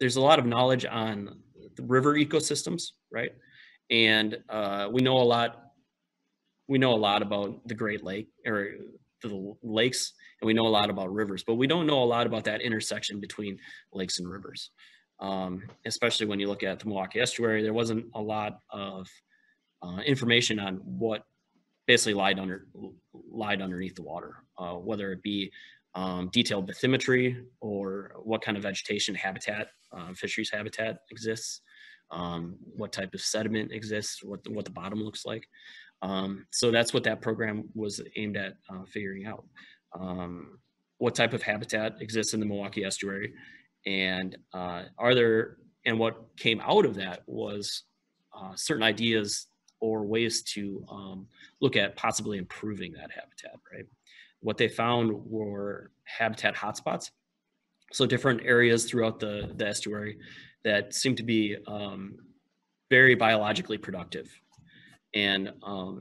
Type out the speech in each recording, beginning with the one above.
there's a lot of knowledge on the river ecosystems, right? And we know a lot about the Great Lake or the lakes, and we know a lot about rivers, but we don't know a lot about that intersection between lakes and rivers. Especially when you look at the Milwaukee estuary, there wasn't a lot of information on what basically lied underneath the water, whether it be detailed bathymetry or what kind of vegetation habitat, fisheries habitat exists, what type of sediment exists, what the bottom looks like. So that's what that program was aimed at figuring out. What type of habitat exists in the Milwaukee estuary, and what came out of that was certain ideas or ways to look at possibly improving that habitat, right? What they found were habitat hotspots. So different areas throughout the estuary that seem to be very biologically productive. And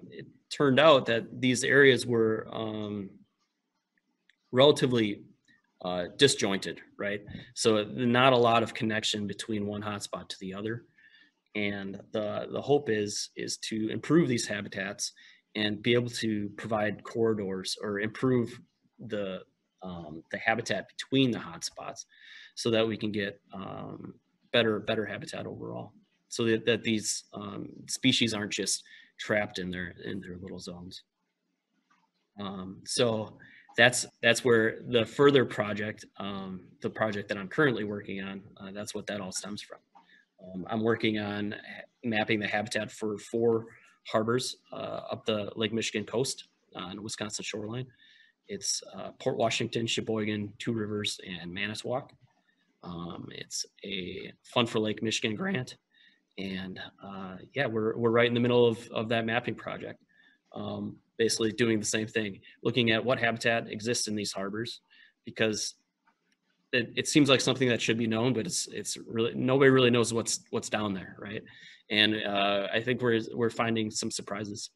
it turned out that these areas were relatively disjointed, right? So not a lot of connection between one hotspot to the other. And the hope is to improve these habitats and be able to provide corridors or improve the habitat between the hotspots, so that we can get better habitat overall, so that these species aren't just trapped in their little zones. So that's where the further project, the project that I'm currently working on, that's what that all stems from. I'm working on mapping the habitat for 4 harbors up the Lake Michigan coast on the Wisconsin shoreline. It's Port Washington, Sheboygan, Two Rivers, and Manitowoc. It's a Fund for Lake Michigan grant. And yeah, we're right in the middle of that mapping project. Basically doing the same thing, looking at what habitat exists in these harbors, because it seems like something that should be known, but it's really, nobody really knows what's down there, right? And I think we're finding some surprises.